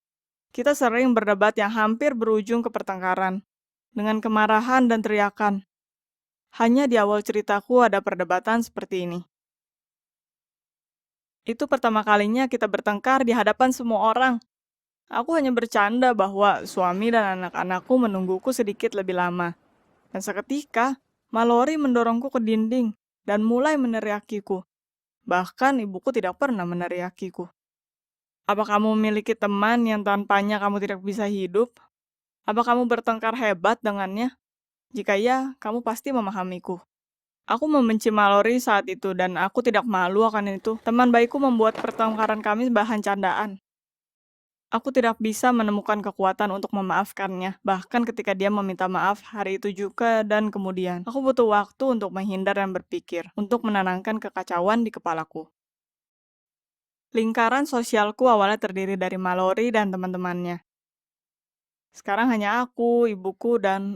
Kita sering berdebat yang hampir berujung ke pertengkaran, dengan kemarahan dan teriakan. Hanya di awal ceritaku ada perdebatan seperti ini. Itu pertama kalinya kita bertengkar di hadapan semua orang. Aku hanya bercanda bahwa suami dan anak-anakku menungguku sedikit lebih lama. Dan seketika, Mallory mendorongku ke dinding dan mulai meneriakiku. Bahkan ibuku tidak pernah meneriakiku. Apa kamu memiliki teman yang tanpanya kamu tidak bisa hidup? Apa kamu bertengkar hebat dengannya? Jika ya, kamu pasti memahamiku. Aku membenci Mallory saat itu dan aku tidak malu akan itu. Teman baikku membuat pertengkaran kami bahan candaan. Aku tidak bisa menemukan kekuatan untuk memaafkannya, bahkan ketika dia meminta maaf hari itu juga dan kemudian. Aku butuh waktu untuk menghindar dan berpikir, untuk menenangkan kekacauan di kepalaku. Lingkaran sosialku awalnya terdiri dari Mallory dan teman-temannya. Sekarang hanya aku, ibuku, dan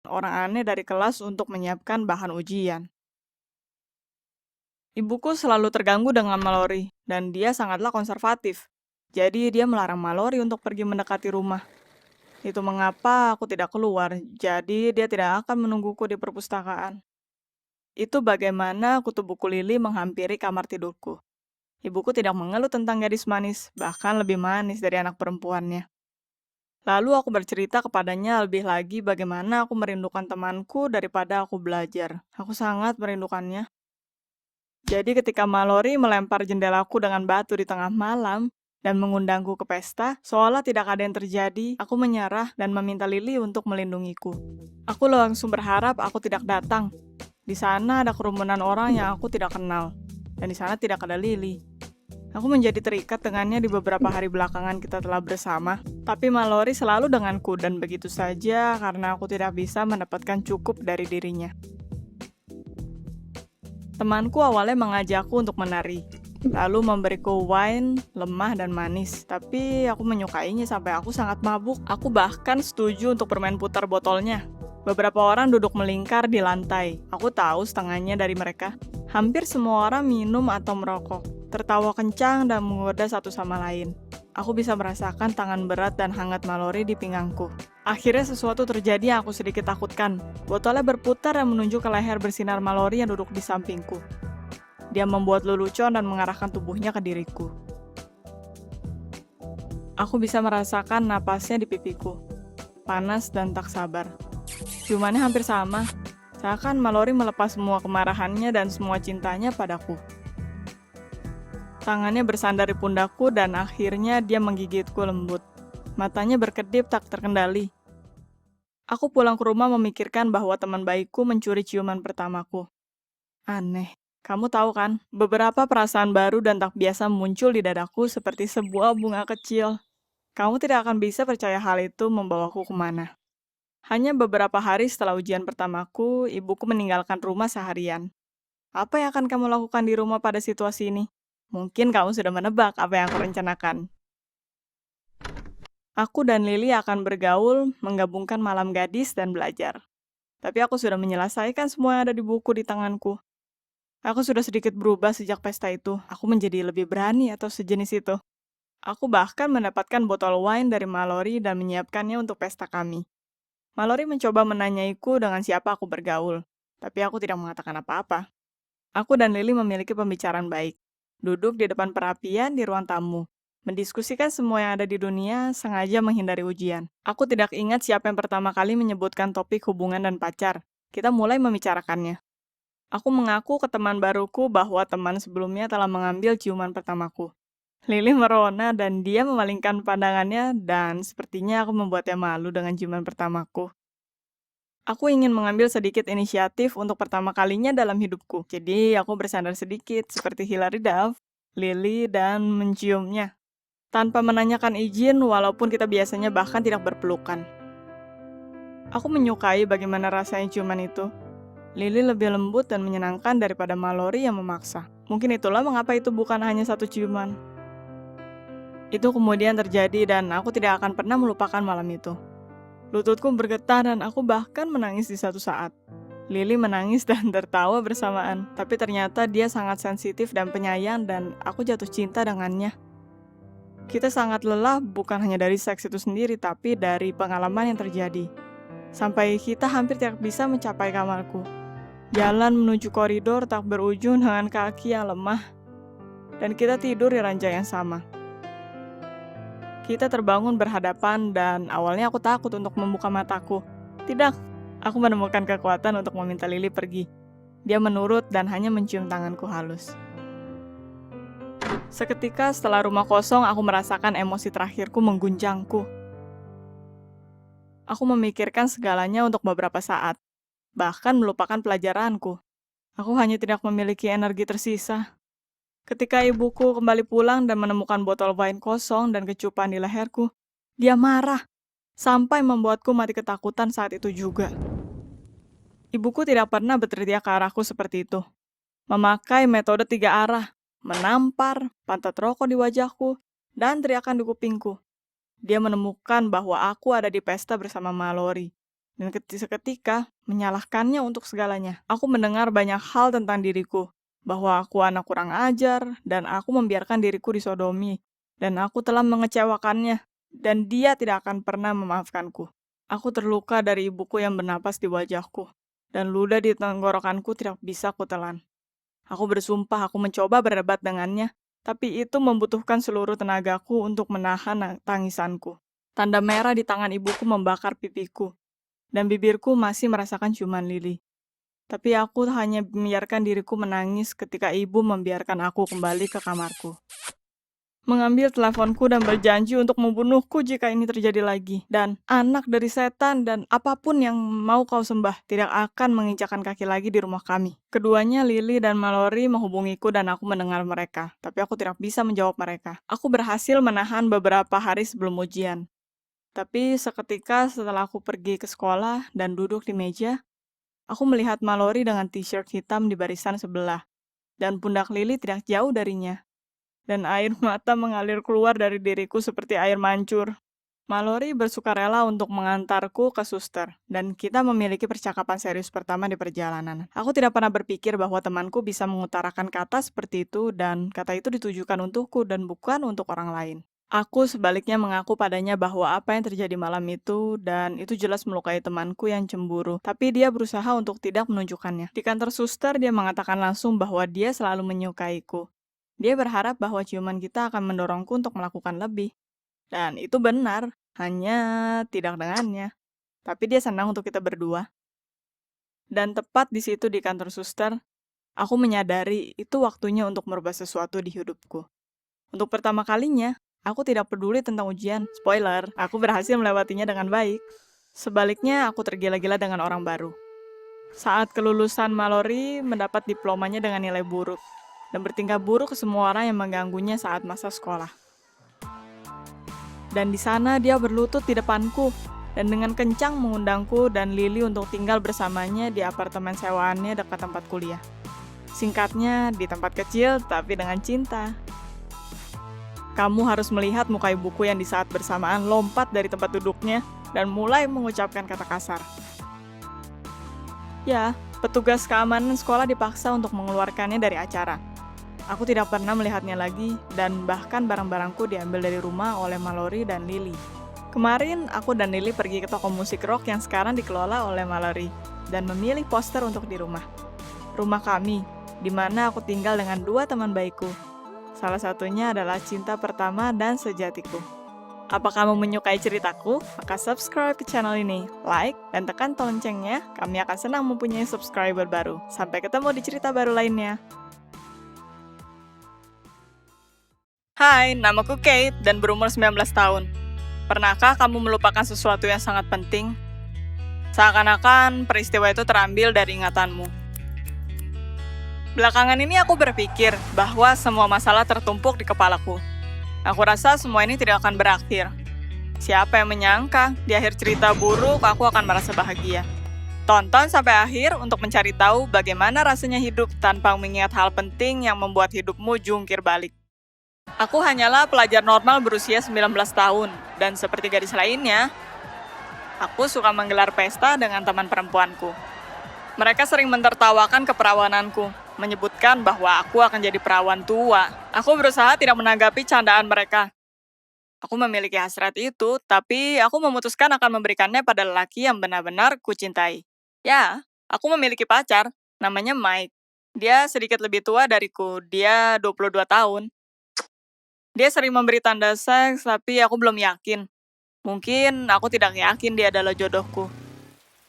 orang aneh dari kelas untuk menyiapkan bahan ujian. Ibuku selalu terganggu dengan Mallory, dan dia sangatlah konservatif. Jadi dia melarang Mallory untuk pergi mendekati rumah. Itu mengapa aku tidak keluar, jadi dia tidak akan menungguku di perpustakaan. Itu bagaimana kutu buku Lily menghampiri kamar tidurku. Ibuku tidak mengeluh tentang gadis manis, bahkan lebih manis dari anak perempuannya. Lalu aku bercerita kepadanya lebih lagi bagaimana aku merindukan temanku daripada aku belajar. Aku sangat merindukannya. Jadi ketika Mallory melempar jendelaku dengan batu di tengah malam dan mengundangku ke pesta, seolah tidak ada yang terjadi, aku menyerah dan meminta Lily untuk melindungiku. Aku langsung berharap aku tidak datang. Di sana ada kerumunan orang yang aku tidak kenal, dan di sana tidak ada Lily. Aku menjadi terikat dengannya di beberapa hari belakangan kita telah bersama. Tapi Mallory selalu denganku dan begitu saja karena aku tidak bisa mendapatkan cukup dari dirinya. Temanku awalnya mengajakku untuk menari, lalu memberiku wine, lemah dan manis. Tapi aku menyukainya sampai aku sangat mabuk. Aku bahkan setuju untuk bermain putar botolnya. Beberapa orang duduk melingkar di lantai. Aku tahu setengahnya dari mereka. Hampir semua orang minum atau merokok, tertawa kencang dan menggoda satu sama lain. Aku bisa merasakan tangan berat dan hangat Mallory di pinggangku. Akhirnya sesuatu terjadi yang aku sedikit takutkan. Botolnya berputar dan menunjuk ke leher bersinar Mallory yang duduk di sampingku. Dia membuat lelucon dan mengarahkan tubuhnya ke diriku. Aku bisa merasakan napasnya di pipiku. Panas dan tak sabar. Ciumannya hampir sama. Seakan Mallory melepas semua kemarahannya dan semua cintanya padaku. Tangannya bersandar di pundakku dan akhirnya dia menggigitku lembut. Matanya berkedip tak terkendali. Aku pulang ke rumah memikirkan bahwa teman baikku mencuri ciuman pertamaku. Aneh. Kamu tahu kan, beberapa perasaan baru dan tak biasa muncul di dadaku seperti sebuah bunga kecil. Kamu tidak akan bisa percaya hal itu membawaku kemana. Hanya beberapa hari setelah ujian pertamaku, ibuku meninggalkan rumah seharian. Apa yang akan kamu lakukan di rumah pada situasi ini? Mungkin kamu sudah menebak apa yang aku rencanakan. Aku dan Lily akan bergaul, menggabungkan malam gadis dan belajar. Tapi aku sudah menyelesaikan semua yang ada di buku di tanganku. Aku sudah sedikit berubah sejak pesta itu. Aku menjadi lebih berani atau sejenis itu. Aku bahkan mendapatkan botol wine dari Mallory dan menyiapkannya untuk pesta kami. Mallory mencoba menanyaiku dengan siapa aku bergaul, tapi aku tidak mengatakan apa-apa. Aku dan Lily memiliki pembicaraan baik. Duduk di depan perapian di ruang tamu. Mendiskusikan semua yang ada di dunia, sengaja menghindari ujian. Aku tidak ingat siapa yang pertama kali menyebutkan topik hubungan dan pacar. Kita mulai membicarakannya. Aku mengaku ke teman baruku bahwa teman sebelumnya telah mengambil ciuman pertamaku. Lily merona dan dia memalingkan pandangannya dan sepertinya aku membuatnya malu dengan ciuman pertamaku. Aku ingin mengambil sedikit inisiatif untuk pertama kalinya dalam hidupku. Jadi aku bersandar sedikit seperti Hilary Duff, Lily, dan menciumnya. Tanpa menanyakan izin walaupun kita biasanya bahkan tidak berpelukan. Aku menyukai bagaimana rasanya ciuman itu. Lily lebih lembut dan menyenangkan daripada Mallory yang memaksa. Mungkin itulah mengapa itu bukan hanya satu ciuman. Itu kemudian terjadi dan aku tidak akan pernah melupakan malam itu. Lututku bergetar dan aku bahkan menangis di satu saat. Lily menangis dan tertawa bersamaan, tapi ternyata dia sangat sensitif dan penyayang dan aku jatuh cinta dengannya. Kita sangat lelah bukan hanya dari seks itu sendiri, tapi dari pengalaman yang terjadi. Sampai kita hampir tidak bisa mencapai kamarku. Jalan menuju koridor tak berujung dengan kaki yang lemah. Dan kita tidur di ranjang yang sama. Kita terbangun berhadapan dan awalnya aku takut untuk membuka mataku. Tidak, aku menemukan kekuatan untuk meminta Lily pergi. Dia menurut dan hanya mencium tanganku halus. Seketika setelah rumah kosong, aku merasakan emosi terakhirku mengguncangku. Aku memikirkan segalanya untuk beberapa saat, bahkan melupakan pelajaranku. Aku hanya tidak memiliki energi tersisa. Ketika ibuku kembali pulang dan menemukan botol wine kosong dan kecupan di leherku, dia marah, sampai membuatku mati ketakutan saat itu juga. Ibuku tidak pernah berteriak ke arahku seperti itu. Memakai metode 3 arah, menampar, pantat rokok di wajahku, dan teriakan di kupingku. Dia menemukan bahwa aku ada di pesta bersama Mallory, dan seketika menyalahkannya untuk segalanya. Aku mendengar banyak hal tentang diriku, bahwa aku anak kurang ajar, dan aku membiarkan diriku disodomi, dan aku telah mengecewakannya, dan dia tidak akan pernah memaafkanku. Aku terluka dari ibuku yang bernapas di wajahku, dan ludah di tenggorokanku tidak bisa kutelan. Aku bersumpah aku mencoba berdebat dengannya, tapi itu membutuhkan seluruh tenagaku untuk menahan tangisanku. Tanda merah di tangan ibuku membakar pipiku, dan bibirku masih merasakan ciuman Lily. Tapi aku hanya membiarkan diriku menangis ketika ibu membiarkan aku kembali ke kamarku. mengambil teleponku dan berjanji untuk membunuhku jika ini terjadi lagi. Dan anak dari setan dan apapun yang mau kau sembah tidak akan menginjakan kaki lagi di rumah kami. Keduanya, Lily dan Mallory, menghubungiku dan aku mendengar mereka. Tapi aku tidak bisa menjawab mereka. Aku berhasil menahan beberapa hari sebelum ujian. Tapi seketika setelah aku pergi ke sekolah dan duduk di meja, aku melihat Mallory dengan t-shirt hitam di barisan sebelah. Dan pundak Lily tidak jauh darinya. Dan air mata mengalir keluar dari diriku seperti air mancur. Mallory bersukarela untuk mengantarku ke suster, dan kita memiliki percakapan serius pertama di perjalanan. Aku tidak pernah berpikir bahwa temanku bisa mengutarakan kata seperti itu, dan kata itu ditujukan untukku dan bukan untuk orang lain. Aku sebaliknya mengaku padanya bahwa apa yang terjadi malam itu, dan itu jelas melukai temanku yang cemburu. Tapi dia berusaha untuk tidak menunjukkannya. Di kantor suster, dia mengatakan langsung bahwa dia selalu menyukaiku. Dia berharap bahwa ciuman kita akan mendorongku untuk melakukan lebih. Dan itu benar, hanya tidak dengannya. Tapi dia senang untuk kita berdua. Dan tepat di situ di kantor suster, aku menyadari itu waktunya untuk merubah sesuatu di hidupku. Untuk pertama kalinya, aku tidak peduli tentang ujian. Spoiler, aku berhasil melewatinya dengan baik. Sebaliknya, aku tergila-gila dengan orang baru. Saat kelulusan, Mallory mendapat diplomanya dengan nilai buruk dan bertingkah buruk ke semua orang yang mengganggunya saat masa sekolah. Dan di sana dia berlutut di depanku dan dengan kencang mengundangku dan Lily untuk tinggal bersamanya di apartemen sewaannya dekat tempat kuliah. Singkatnya, di tempat kecil tapi dengan cinta. Kamu harus melihat muka ibuku yang di saat bersamaan lompat dari tempat duduknya dan mulai mengucapkan kata kasar. Ya, petugas keamanan sekolah dipaksa untuk mengeluarkannya dari acara. Aku tidak pernah melihatnya lagi, dan bahkan barang-barangku diambil dari rumah oleh Mallory dan Lily. Kemarin, aku dan Lily pergi ke toko musik rock yang sekarang dikelola oleh Mallory, dan memilih poster untuk di rumah. Rumah kami, di mana aku tinggal dengan dua teman baikku. Salah satunya adalah cinta pertama dan sejatiku. Apa kamu menyukai ceritaku? Maka subscribe ke channel ini, like, dan tekan loncengnya. Kami akan senang mempunyai subscriber baru. Sampai ketemu di cerita baru lainnya. Hai, namaku Kate dan berumur 19 tahun. Pernahkah kamu melupakan sesuatu yang sangat penting? Seakan-akan peristiwa itu terambil dari ingatanmu. Belakangan ini aku berpikir bahwa semua masalah tertumpuk di kepalaku. Aku rasa semua ini tidak akan berakhir. Siapa yang menyangka di akhir cerita buruk aku akan merasa bahagia. Tonton sampai akhir untuk mencari tahu bagaimana rasanya hidup tanpa mengingat hal penting yang membuat hidupmu jungkir balik. Aku hanyalah pelajar normal berusia 19 tahun, dan seperti gadis lainnya, aku suka menggelar pesta dengan teman perempuanku. Mereka sering mentertawakan keperawananku, menyebutkan bahwa aku akan jadi perawan tua. Aku berusaha tidak menanggapi candaan mereka. Aku memiliki hasrat itu, tapi aku memutuskan akan memberikannya pada lelaki yang benar-benar kucintai. Ya, aku memiliki pacar, namanya Mike. Dia sedikit lebih tua dariku, dia 22 tahun. Dia sering memberi tanda seks, tapi aku belum yakin. Mungkin aku tidak yakin dia adalah jodohku.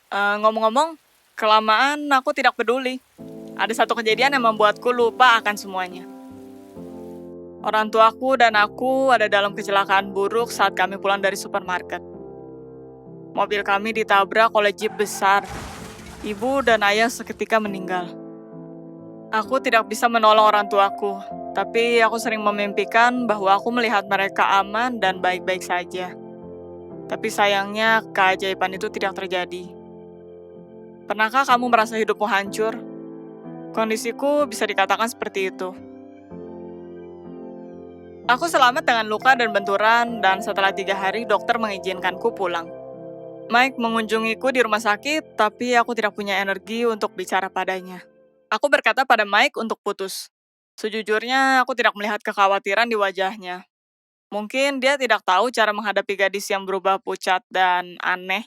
Ngomong-ngomong, kelamaan aku tidak peduli. Ada satu kejadian yang membuatku lupa akan semuanya. Orang tuaku dan aku ada dalam kecelakaan buruk saat kami pulang dari supermarket. Mobil kami ditabrak oleh jeep besar. Ibu dan ayah seketika meninggal. Aku tidak bisa menolong orang tuaku, tapi aku sering memimpikan bahwa aku melihat mereka aman dan baik-baik saja. Tapi sayangnya, keajaiban itu tidak terjadi. Pernahkah kamu merasa hidupmu hancur? Kondisiku bisa dikatakan seperti itu. Aku selamat dengan luka dan benturan, dan setelah 3 hari dokter mengizinkanku pulang. Mike mengunjungiku di rumah sakit, tapi aku tidak punya energi untuk bicara padanya. Aku berkata pada Mike untuk putus. Sejujurnya, aku tidak melihat kekhawatiran di wajahnya. Mungkin dia tidak tahu cara menghadapi gadis yang berubah pucat dan aneh.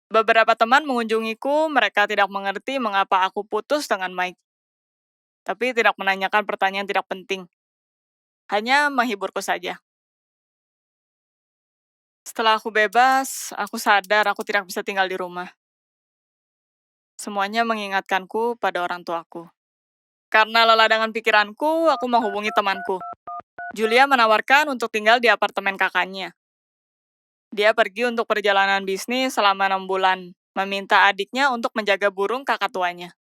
Beberapa teman mengunjungiku, mereka tidak mengerti mengapa aku putus dengan Mike. Tapi tidak menanyakan pertanyaan tidak penting. Hanya menghiburku saja. Setelah aku bebas, aku sadar aku tidak bisa tinggal di rumah. Semuanya mengingatkanku pada orang tuaku. Karena lelah dengan pikiranku, aku menghubungi temanku. Julia menawarkan untuk tinggal di apartemen kakaknya. Dia pergi untuk perjalanan bisnis selama 6 bulan, meminta adiknya untuk menjaga burung kakak tuanya.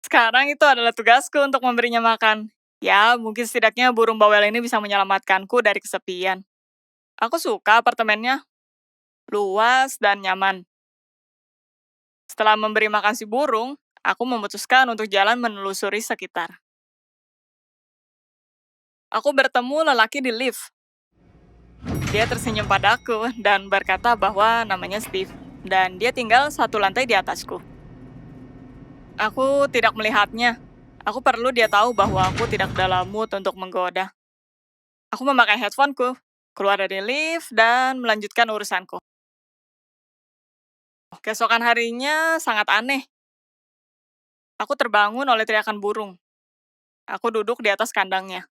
Sekarang itu adalah tugasku untuk memberinya makan. Ya, mungkin setidaknya burung bawel ini bisa menyelamatkanku dari kesepian. Aku suka apartemennya, luas dan nyaman. Setelah memberi makan si burung, aku memutuskan untuk jalan menelusuri sekitar. Aku bertemu lelaki di lift. Dia tersenyum padaku dan berkata bahwa namanya Steve, dan dia tinggal satu lantai di atasku. Aku tidak melihatnya. Aku perlu dia tahu bahwa aku tidak dalam mood untuk menggoda. Aku memakai headphoneku, keluar dari lift, dan melanjutkan urusanku. Keesokan harinya sangat aneh. Aku terbangun oleh teriakan burung. Aku duduk di atas kandangnya.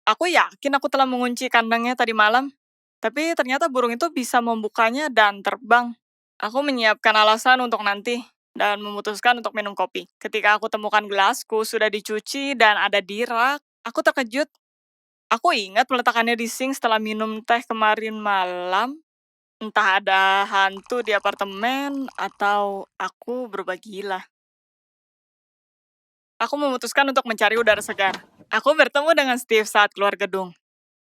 Aku yakin aku telah mengunci kandangnya tadi malam, tapi ternyata burung itu bisa membukanya dan terbang. Aku menyiapkan alasan untuk nanti, dan memutuskan untuk minum kopi. Ketika aku temukan gelasku sudah dicuci dan ada di rak, aku terkejut. Aku ingat meletakkannya di sink setelah minum teh kemarin malam. Entah ada hantu di apartemen atau aku berubah gila. Aku memutuskan untuk mencari udara segar. Aku bertemu dengan Steve saat keluar gedung.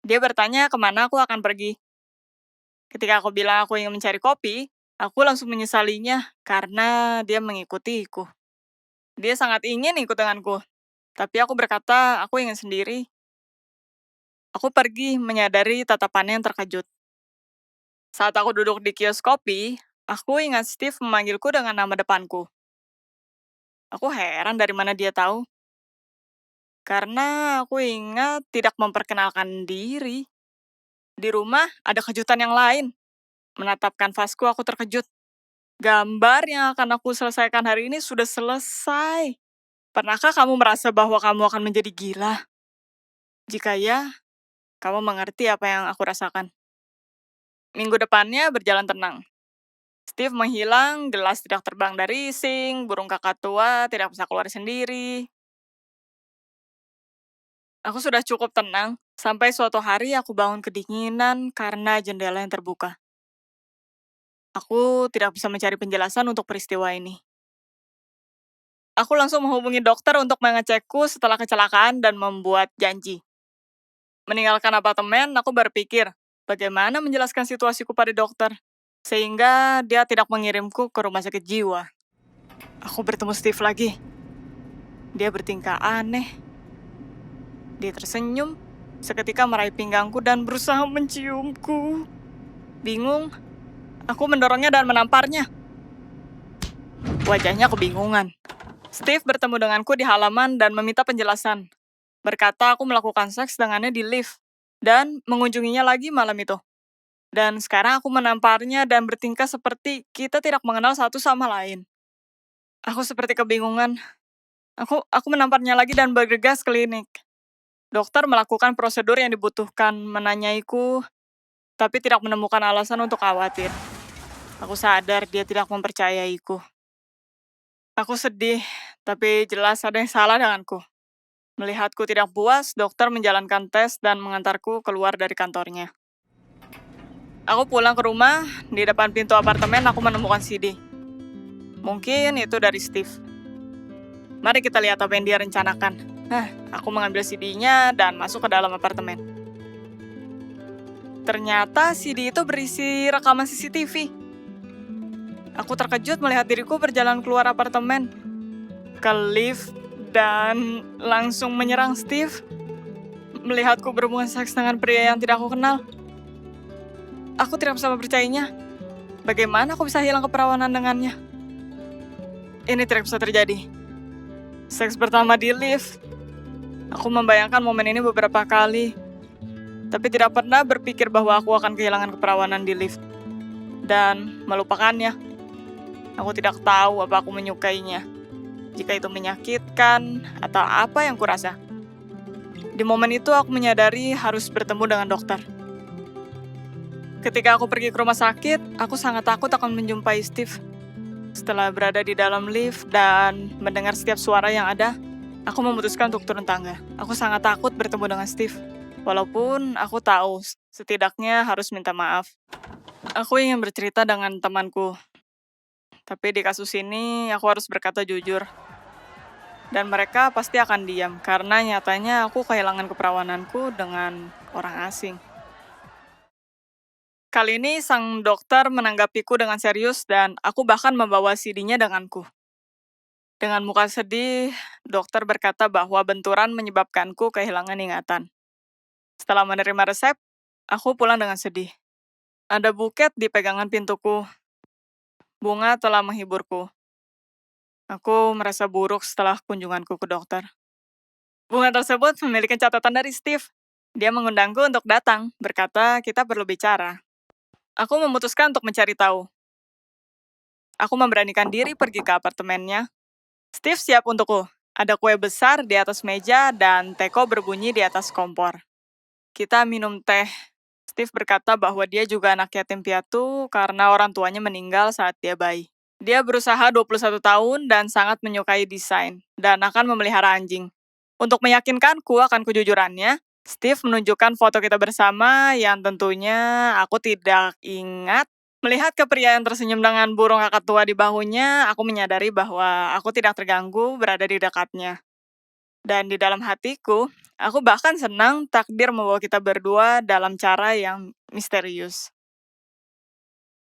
Dia bertanya kemana aku akan pergi. Ketika aku bilang aku ingin mencari kopi, aku langsung menyesalinya karena dia mengikutiku. Dia sangat ingin ikut denganku, tapi aku berkata aku ingin sendiri. Aku pergi menyadari tatapannya yang terkejut. Saat aku duduk di kios kopi, aku ingat Steve memanggilku dengan nama depanku. Aku heran dari mana dia tahu. Karena aku ingat tidak memperkenalkan diri. Di rumah ada kejutan yang lain. Menatap kanvasku, aku terkejut. Gambar yang akan aku selesaikan hari ini sudah selesai. Pernahkah kamu merasa bahwa kamu akan menjadi gila? Jika ya, kamu mengerti apa yang aku rasakan. Minggu depannya berjalan tenang. Steve menghilang, gelas tidak terbang dari sink, burung kakak tua tidak bisa keluar sendiri. Aku sudah cukup tenang, sampai suatu hari aku bangun kedinginan karena jendela yang terbuka. Aku tidak bisa mencari penjelasan untuk peristiwa ini. Aku langsung menghubungi dokter untuk mengecekku setelah kecelakaan dan membuat janji. Meninggalkan apartemen, aku berpikir, bagaimana menjelaskan situasiku pada dokter, sehingga dia tidak mengirimku ke rumah sakit jiwa. Aku bertemu Steve lagi. Dia bertingkah aneh. Dia tersenyum, seketika meraih pinggangku dan berusaha menciumku. Bingung, aku mendorongnya dan menamparnya. Wajahnya kebingungan. Steve bertemu denganku di halaman dan meminta penjelasan. Berkata aku melakukan seks dengannya di lift, dan mengunjunginya lagi malam itu. Dan sekarang aku menamparnya dan bertingkah seperti kita tidak mengenal satu sama lain. Aku seperti kebingungan. Aku menamparnya lagi dan bergegas klinik. Dokter melakukan prosedur yang dibutuhkan, menanyaiku, tapi tidak menemukan alasan untuk khawatir. Aku sadar dia tidak mempercayaiku. Aku sedih, tapi jelas ada yang salah denganku. Melihatku tidak puas, dokter menjalankan tes dan mengantarku keluar dari kantornya. Aku pulang ke rumah, di depan pintu apartemen aku menemukan CD. Mungkin itu dari Steve. Mari kita lihat apa yang dia rencanakan. Aku mengambil CD-nya dan masuk ke dalam apartemen. Ternyata CD itu berisi rekaman CCTV. Aku terkejut melihat diriku berjalan keluar apartemen, ke lift, dan langsung menyerang Steve. Melihatku berhubungan seks dengan pria yang tidak aku kenal. Aku tidak bisa mempercayainya. Bagaimana aku bisa hilang keperawanan dengannya? Ini tidak bisa terjadi. Seks pertama di lift. Aku membayangkan momen ini beberapa kali, tapi tidak pernah berpikir bahwa aku akan kehilangan keperawanan di lift dan melupakannya. Aku tidak tahu apa aku menyukainya, jika itu menyakitkan atau apa yang kurasa. Di momen itu aku menyadari harus bertemu dengan dokter. Ketika aku pergi ke rumah sakit, aku sangat takut akan menjumpai Steve. Setelah berada di dalam lift dan mendengar setiap suara yang ada, aku memutuskan untuk turun tangga. Aku sangat takut bertemu dengan Steve. Walaupun aku tahu, setidaknya harus minta maaf. Aku ingin bercerita dengan temanku, tapi di kasus ini aku harus berkata jujur. Dan mereka pasti akan diam, karena nyatanya aku kehilangan keperawananku dengan orang asing. Kali ini sang dokter menanggapiku dengan serius dan aku bahkan membawa CD-nya denganku. Dengan muka sedih, dokter berkata bahwa benturan menyebabkanku kehilangan ingatan. Setelah menerima resep, aku pulang dengan sedih. Ada buket di pegangan pintuku. Bunga telah menghiburku. Aku merasa buruk setelah kunjunganku ke dokter. Bunga tersebut memiliki catatan dari Steve. Dia mengundangku untuk datang, berkata kita perlu bicara. Aku memutuskan untuk mencari tahu. Aku memberanikan diri pergi ke apartemennya. Steve siap untukku. Ada kue besar di atas meja dan teko berbunyi di atas kompor. Kita minum teh. Steve berkata bahwa dia juga anak yatim piatu karena orang tuanya meninggal saat dia bayi. Dia berusaha 21 tahun dan sangat menyukai desain dan akan memelihara anjing. Untuk meyakinkanku akan kejujurannya, Steve menunjukkan foto kita bersama yang tentunya aku tidak ingat. Melihat pria yang tersenyum dengan burung kakatua di bahunya, aku menyadari bahwa aku tidak terganggu berada di dekatnya. Dan di dalam hatiku, aku bahkan senang takdir membawa kita berdua dalam cara yang misterius.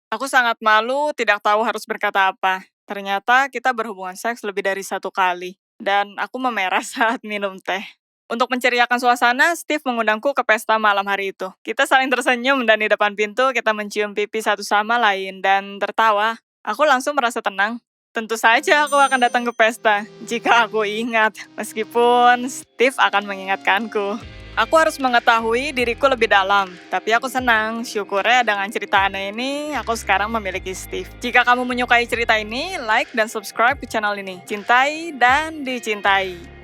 Aku sangat malu, tidak tahu harus berkata apa. Ternyata kita berhubungan seks lebih dari 1 kali. Dan aku memerah saat minum teh. Untuk menceriakan suasana, Steve mengundangku ke pesta malam hari itu. Kita saling tersenyum dan di depan pintu kita mencium pipi satu sama lain dan tertawa. Aku langsung merasa tenang. Tentu saja aku akan datang ke pesta jika aku ingat, meskipun Steve akan mengingatkanku. Aku harus mengetahui diriku lebih dalam, tapi aku senang, syukurnya dengan cerita aneh ini, aku sekarang memiliki Steve. Jika kamu menyukai cerita ini, like dan subscribe ke channel ini. Cintai dan dicintai.